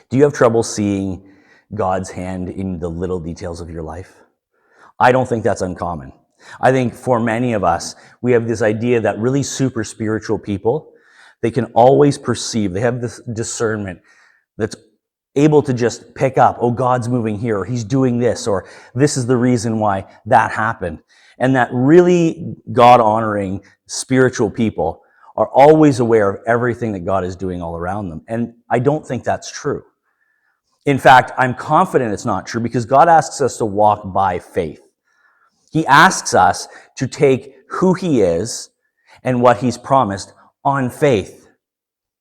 Do you have trouble seeing God's hand in the little details of your life? I don't think that's uncommon. I think for many of us, we have this idea that really super spiritual people, they can always perceive, they have this discernment that's able to just pick up, oh, God's moving here, or he's doing this, or this is the reason why that happened. And that really God-honoring spiritual people are always aware of everything that God is doing all around them. And I don't think that's true. In fact, I'm confident it's not true because God asks us to walk by faith. He asks us to take who he is and what he's promised on faith.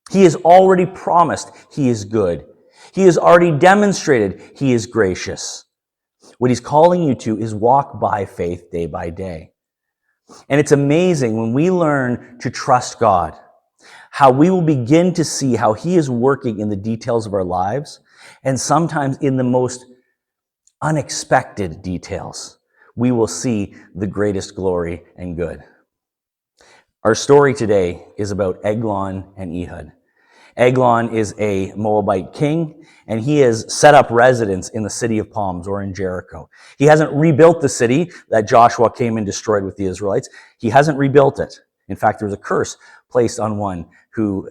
He has already promised he is good. He has already demonstrated he is gracious. What he's calling you to is walk by faith day by day. And it's amazing when we learn to trust God, how we will begin to see how he is working in the details of our lives, and sometimes in the most unexpected details, we will see the greatest glory and good. Our story today is about Eglon and Ehud. Eglon is a Moabite king, and he has set up residence in the city of palms, or in Jericho. He hasn't rebuilt the city that Joshua came and destroyed with the Israelites. He hasn't rebuilt it. In fact, there was a curse placed on one who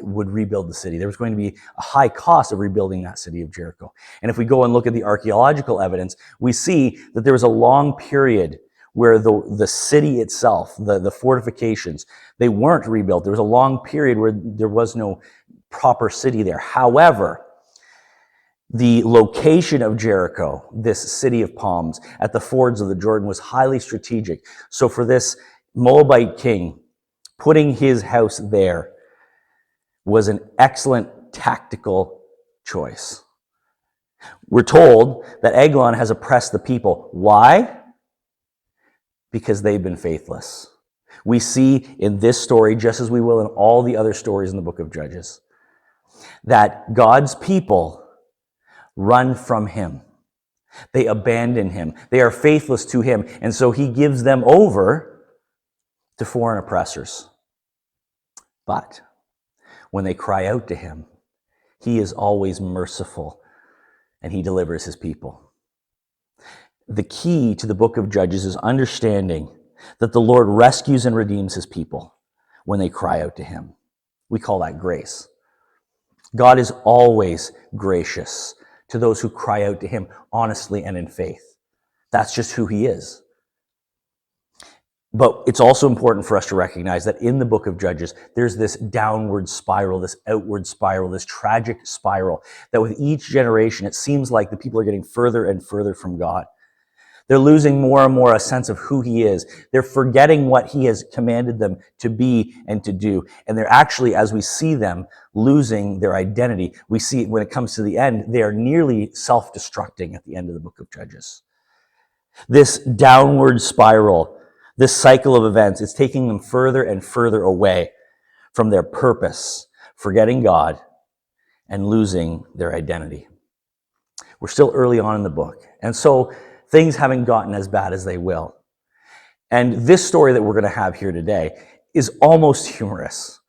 would rebuild the city. There was going to be a high cost of rebuilding that city of Jericho. And if we go and look at the archaeological evidence, we see that there was a long period where the city itself, the fortifications, they weren't rebuilt. There was a long period where there was no proper city there. However, the location of Jericho, this city of palms, at the fords of the Jordan, was highly strategic. So for this Moabite king, putting his house there was an excellent tactical choice. We're told that Eglon has oppressed the people. Why? Because they've been faithless. We see in this story, just as we will in all the other stories in the book of Judges, that God's people run from him. They abandon him. They are faithless to him. And so he gives them over to foreign oppressors. But when they cry out to him, he is always merciful and he delivers his people. The key to the book of Judges is understanding that the Lord rescues and redeems his people when they cry out to him. We call that grace. God is always gracious to those who cry out to him honestly and in faith. That's just who he is. But it's also important for us to recognize that in the book of Judges, there's this downward spiral, this outward spiral, this tragic spiral, that with each generation, it seems like the people are getting further and further from God. They're losing more and more a sense of who he is. They're forgetting what he has commanded them to be and to do. And they're actually, as we see them, losing their identity. We see when it comes to the end, they are nearly self-destructing at the end of the book of Judges. This downward spiral, this cycle of events, is taking them further and further away from their purpose, forgetting God and losing their identity. We're still early on in the book. And so things haven't gotten as bad as they will. And this story that we're going to have here today is almost humorous.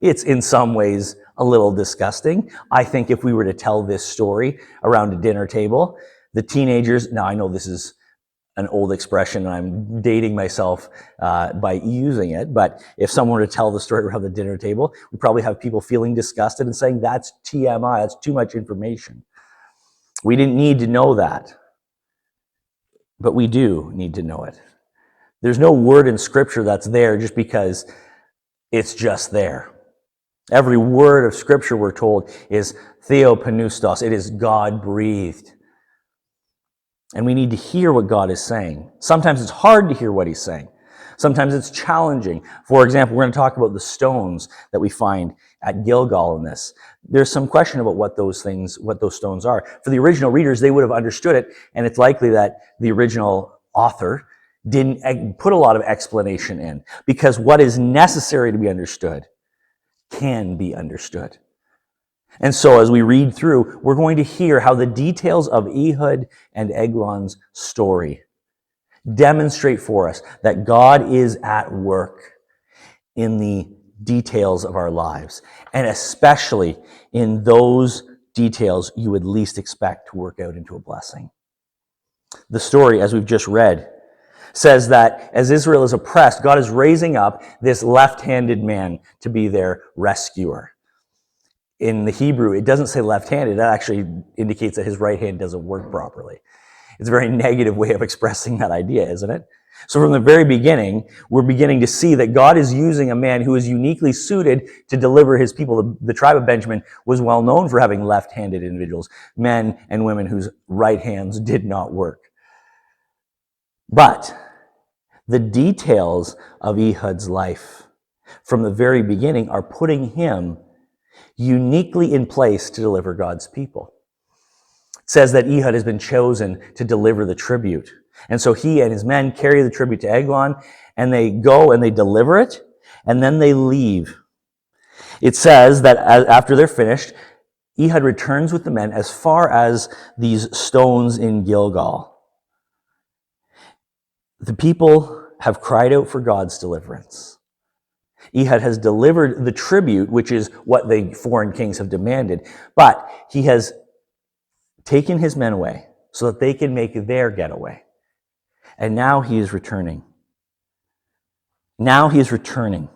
It's in some ways a little disgusting. I think if we were to tell this story around a dinner table, the teenagers, now I know this is an old expression and I'm dating myself by using it, but if someone were to tell the story around the dinner table, we probably have people feeling disgusted and saying, that's TMI, that's too much information. We didn't need to know that. But we do need to know it. There's no word in Scripture that's there just because it's just there. Every word of Scripture, we're told, is theopneustos. It is God-breathed. And we need to hear what God is saying. Sometimes it's hard to hear what he's saying. Sometimes it's challenging. For example, we're going to talk about the stones that we find at Gilgal in this. There's some question about what those stones are. For the original readers, they would have understood it, and it's likely that the original author didn't put a lot of explanation in, because what is necessary to be understood can be understood. And so as we read through, we're going to hear how the details of Ehud and Eglon's story demonstrate for us that God is at work in the details of our lives, and especially in those details you would least expect to work out into a blessing. The story, as we've just read, says that as Israel is oppressed, God is raising up this left-handed man to be their rescuer. In the Hebrew, it doesn't say left-handed. That actually indicates that his right hand doesn't work properly. It's a very negative way of expressing that idea, isn't it? So from the very beginning, we're beginning to see that God is using a man who is uniquely suited to deliver his people. The tribe of Benjamin was well known for having left-handed individuals, men and women whose right hands did not work. But the details of Ehud's life from the very beginning are putting him uniquely in place to deliver God's people. It says that Ehud has been chosen to deliver the tribute. And so he and his men carry the tribute to Eglon, and they go and they deliver it, and then they leave. It says that after they're finished, Ehud returns with the men as far as these stones in Gilgal. The people have cried out for God's deliverance. Ehud has delivered the tribute, which is what the foreign kings have demanded, but he has taken his men away so that they can make their getaway. And now he is returning. Now he is returning.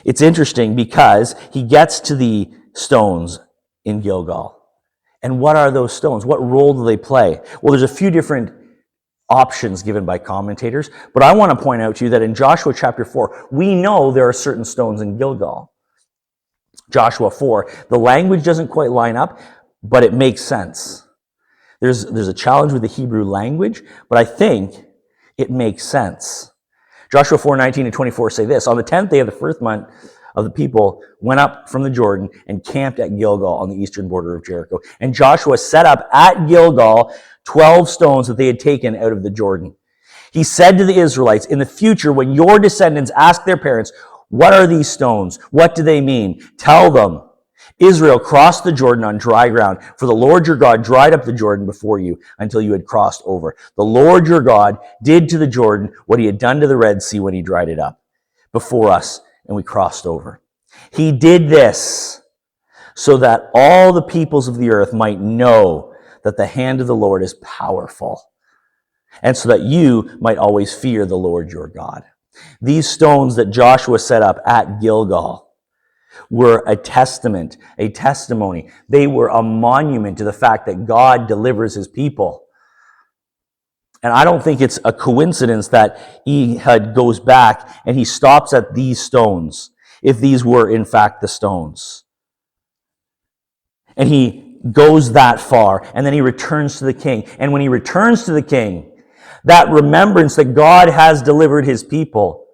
It's interesting because he gets to the stones in Gilgal. And what are those stones? What role do they play? Well, there's a few different options given by commentators, but I want to point out to you that in Joshua chapter 4, we know there are certain stones in Gilgal. Joshua 4, the language doesn't quite line up, but it makes sense. There's a challenge with the Hebrew language, but I think it makes sense. Joshua 4:19-24 say this: on the 10th day of the first month of the people went up from the Jordan and camped at Gilgal on the eastern border of Jericho. And Joshua set up at Gilgal 12 stones that they had taken out of the Jordan. He said to the Israelites, in the future, when your descendants ask their parents, what are these stones? What do they mean? Tell them, Israel crossed the Jordan on dry ground, for the Lord your God dried up the Jordan before you until you had crossed over. The Lord your God did to the Jordan what he had done to the Red Sea when he dried it up before us, and we crossed over. He did this so that all the peoples of the earth might know that the hand of the Lord is powerful, and so that you might always fear the Lord your God. These stones that Joshua set up at Gilgal were a testament, a testimony. They were a monument to the fact that God delivers his people. And I don't think it's a coincidence that Ehud goes back and he stops at these stones, if these were in fact the stones. And he goes that far, and then he returns to the king. And when he returns to the king, that remembrance that God has delivered his people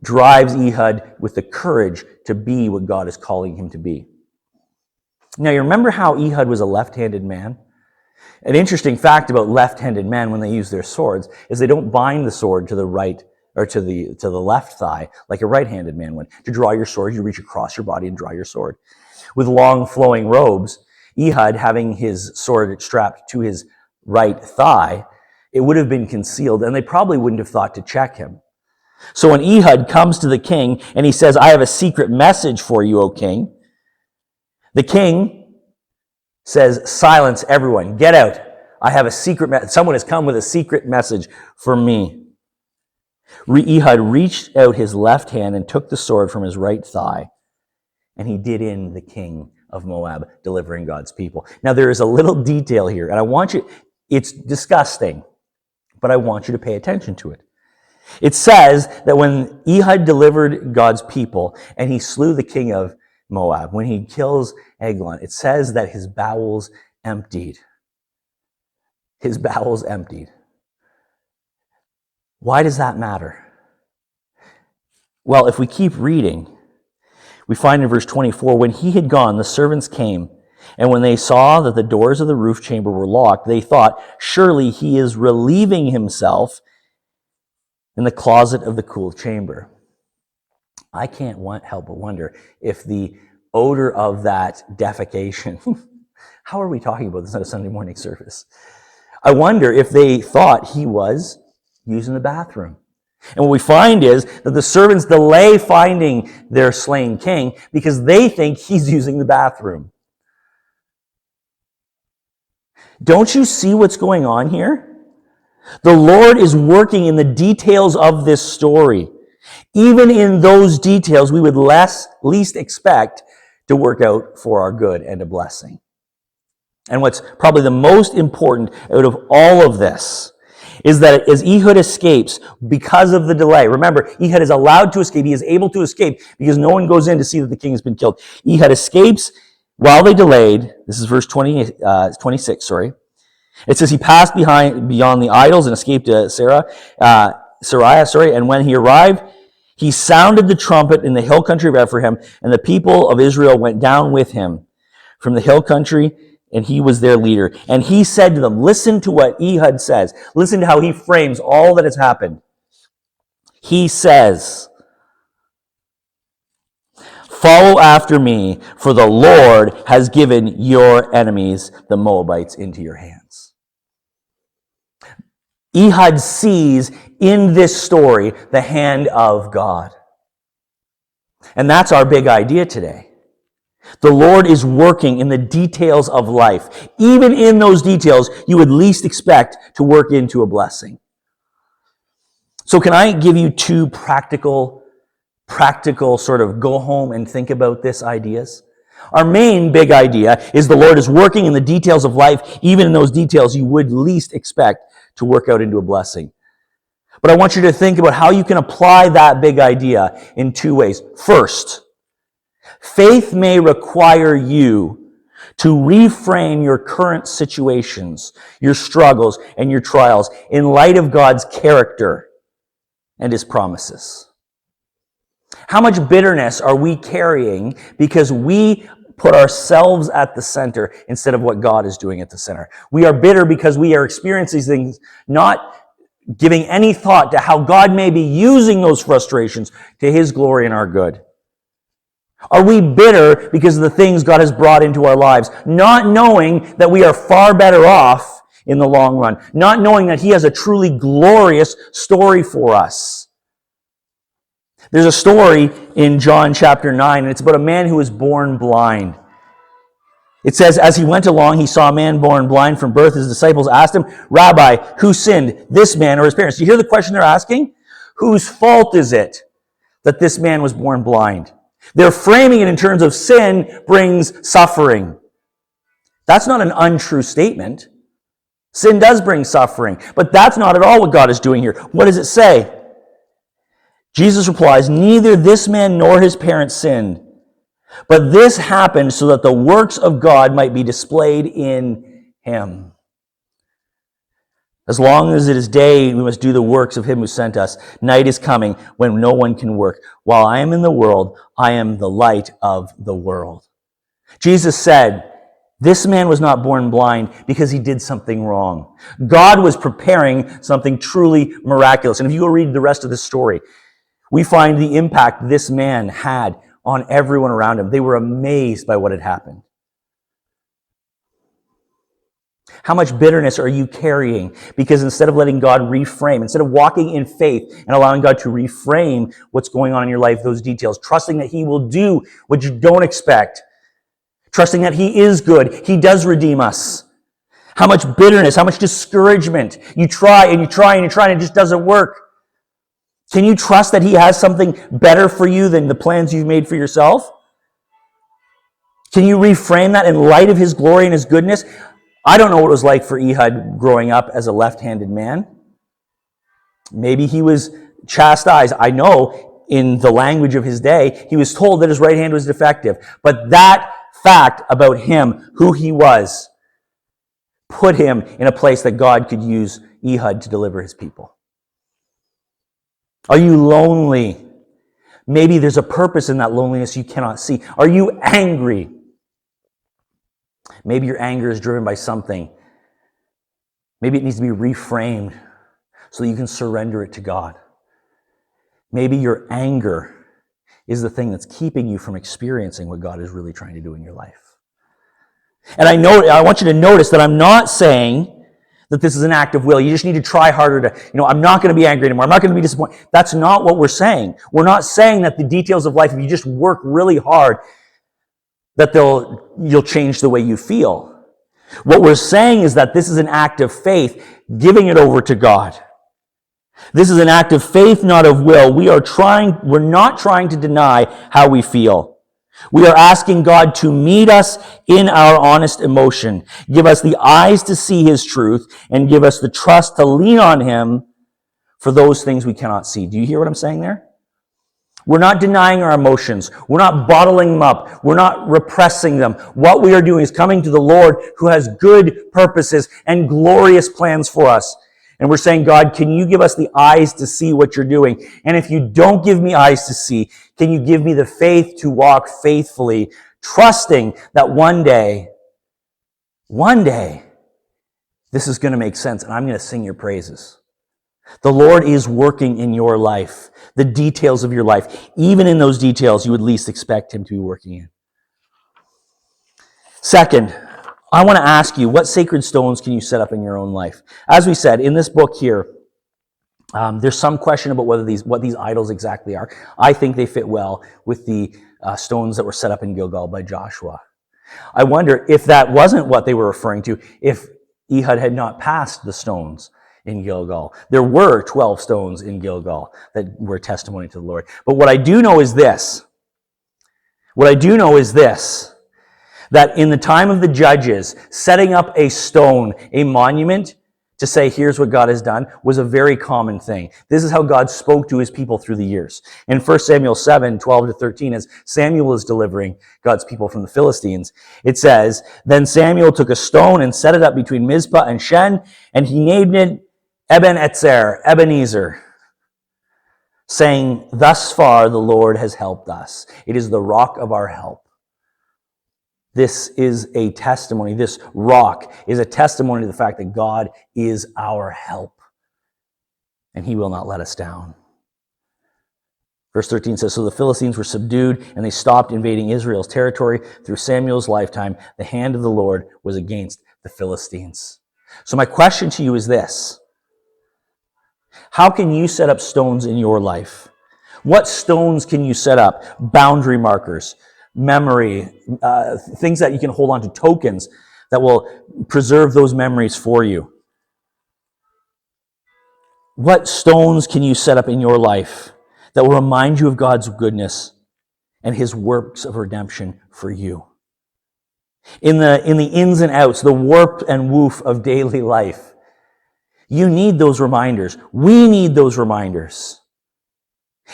drives Ehud with the courage to be what God is calling him to be. Now, you remember how Ehud was a left-handed man? An interesting fact about left-handed men when they use their swords is they don't bind the sword to the right or to the left thigh like a right-handed man would. To draw your sword, you reach across your body and draw your sword. With long flowing robes, Ehud having his sword strapped to his right thigh, it would have been concealed, and they probably wouldn't have thought to check him. So when Ehud comes to the king and he says, I have a secret message for you, O king, the king says, silence everyone, get out. I have a secret message. Someone has come with a secret message for me. Ehud reached out his left hand and took the sword from his right thigh, and he did in the king of Moab, delivering God's people. Now there is a little detail here, and I want you, it's disgusting, but I want you to pay attention to it. It says that when Ehud delivered God's people and he slew the king of Moab, when he kills Eglon, it says that his bowels emptied. His bowels emptied. Why does that matter? Well, if we keep reading, we find in verse 24, when he had gone, the servants came, and when they saw that the doors of the roof chamber were locked, they thought, surely he is relieving himself in the closet of the cool chamber. I can't help but wonder if the odor of that defecation, how are we talking about this on a Sunday morning service? I wonder if they thought he was using the bathroom. And what we find is that the servants delay finding their slain king because they think he's using the bathroom. Don't you see what's going on here? The Lord is working in the details of this story. Even in those details, we would least expect to work out for our good and a blessing. And what's probably the most important out of all of this is that as Ehud escapes because of the delay, remember, Ehud is allowed to escape. He is able to escape because no one goes in to see that the king has been killed. Ehud escapes while they delayed. This is verse 26, It says he passed beyond the idols and escaped to Sariah, and when he arrived, he sounded the trumpet in the hill country of Ephraim, and the people of Israel went down with him from the hill country, and he was their leader. And he said to them, listen to what Ehud says. Listen to how he frames all that has happened. He says, follow after me, for the Lord has given your enemies, the Moabites, into your hands. Ehud sees in this story the hand of God. And that's our big idea today. The Lord is working in the details of life. Even in those details, you would least expect to work into a blessing. So can I give you two practical sort of go home and think about this ideas? Our main big idea is the Lord is working in the details of life, even in those details you would least expect to work out into a blessing. But I want you to think about how you can apply that big idea in two ways. First, faith may require you to reframe your current situations, your struggles, and your trials in light of God's character and His promises. How much bitterness are we carrying because we put ourselves at the center instead of what God is doing at the center? We are bitter because we are experiencing things, not giving any thought to how God may be using those frustrations to His glory and our good. Are we bitter because of the things God has brought into our lives, not knowing that we are far better off in the long run, not knowing that He has a truly glorious story for us? There's a story in John chapter 9, and it's about a man who was born blind. It says, as he went along, he saw a man born blind from birth. His disciples asked him, Rabbi, who sinned, this man or his parents? Do you hear the question they're asking? Whose fault is it that this man was born blind? They're framing it in terms of sin brings suffering. That's not an untrue statement. Sin does bring suffering, but that's not at all what God is doing here. What does it say? Jesus replies, neither this man nor his parents sinned, but this happened so that the works of God might be displayed in him. As long as it is day, we must do the works of him who sent us. Night is coming when no one can work. While I am in the world, I am the light of the world. Jesus said, this man was not born blind because he did something wrong. God was preparing something truly miraculous. And if you go read the rest of the story, we find the impact this man had on everyone around him. They were amazed by what had happened. How much bitterness are you carrying? Because instead of letting God reframe, instead of walking in faith and allowing God to reframe what's going on in your life, those details, trusting that He will do what you don't expect, trusting that He is good, He does redeem us. How much bitterness, how much discouragement. You try and you try and you try and it just doesn't work. Can you trust that He has something better for you than the plans you've made for yourself? Can you reframe that in light of His glory and His goodness? I don't know what it was like for Ehud growing up as a left-handed man. Maybe he was chastised. I know in the language of his day, he was told that his right hand was defective. But that fact about him, who he was, put him in a place that God could use Ehud to deliver His people. Are you lonely? Maybe there's a purpose in that loneliness you cannot see. Are you angry? Maybe your anger is driven by something. Maybe it needs to be reframed so that you can surrender it to God. Maybe your anger is the thing that's keeping you from experiencing what God is really trying to do in your life. And I want you to notice that I'm not saying that this is an act of will. You just need to try harder to, I'm not going to be angry anymore. I'm not going to be disappointed. That's not what we're saying. We're not saying that the details of life, if you just work really hard, that you'll change the way you feel. What we're saying is that this is an act of faith, giving it over to God. This is an act of faith, not of will. We're not trying to deny how we feel. We are asking God to meet us in our honest emotion, give us the eyes to see his truth, and give us the trust to lean on him for those things we cannot see. Do you hear what I'm saying there? We're not denying our emotions. We're not bottling them up. We're not repressing them. What we are doing is coming to the Lord who has good purposes and glorious plans for us. And we're saying, God, can you give us the eyes to see what you're doing? And if you don't give me eyes to see, can you give me the faith to walk faithfully, trusting that one day, this is going to make sense and I'm going to sing your praises. The Lord is working in your life, the details of your life. Even in those details, you would least expect him to be working in. Second, I want to ask you, what sacred stones can you set up in your own life? As we said, in this book here, there's some question about what these idols exactly are. I think they fit well with the stones that were set up in Gilgal by Joshua. I wonder if that wasn't what they were referring to, if Ehud had not passed the stones in Gilgal. There were 12 stones in Gilgal that were testimony to the Lord. But what I do know is this. That in the time of the judges, setting up a stone, a monument, to say, here's what God has done, was a very common thing. This is how God spoke to his people through the years. In 1 Samuel 7, 12 to 13, as Samuel is delivering God's people from the Philistines, it says, Then Samuel took a stone and set it up between Mizpah and Shen, and he named it Ebenezer, saying, Thus far the Lord has helped us. It is the rock of our help. This is a testimony. This rock is a testimony to the fact that God is our help. And he will not let us down. Verse 13 says, So the Philistines were subdued, and they stopped invading Israel's territory. Through Samuel's lifetime, the hand of the Lord was against the Philistines. So my question to you is this. How can you set up stones in your life? What stones can you set up? Boundary markers, memory, things that you can hold on to, tokens that will preserve those memories for you. What stones can you set up in your life that will remind you of God's goodness and his works of redemption for you? In the ins and outs, the warp and woof of daily life, you need those reminders. We need those reminders.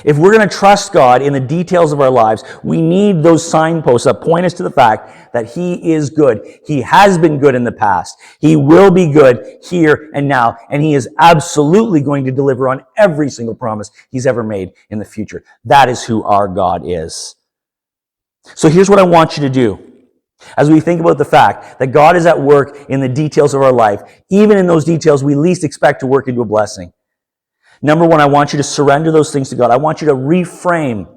If we're going to trust God in the details of our lives, we need those signposts that point us to the fact that he is good. He has been good in the past. He will be good here and now. And he is absolutely going to deliver on every single promise he's ever made in the future. That is who our God is. So here's what I want you to do. As we think about the fact that God is at work in the details of our life, even in those details we least expect to work into a blessing. Number one, I want you to surrender those things to God. I want you to reframe.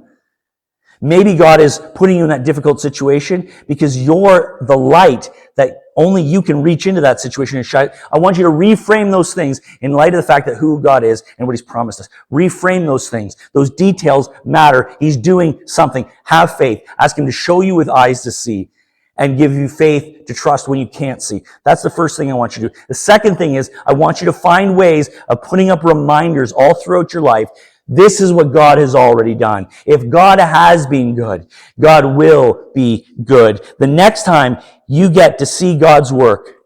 Maybe God is putting you in that difficult situation because you're the light that only you can reach into that situation and shine. I want you to reframe those things in light of the fact that who God is and what he's promised us. Reframe those things. Those details matter. He's doing something. Have faith. Ask him to show you with eyes to see and give you faith to trust when you can't see. That's the first thing I want you to do. The second thing is I want you to find ways of putting up reminders all throughout your life. This is what God has already done. If God has been good, God will be good. The next time you get to see God's work,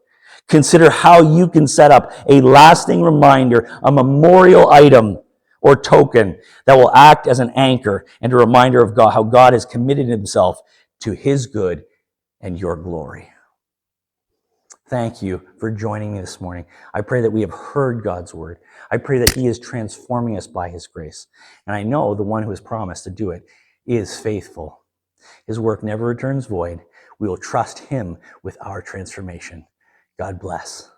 consider how you can set up a lasting reminder, a memorial item or token that will act as an anchor and a reminder of God, how God has committed himself to his good and your glory. Thank you for joining me this morning. I pray that we have heard God's word. I pray that he is transforming us by his grace. And I know the one who has promised to do it is faithful. His work never returns void. We will trust him with our transformation. God bless.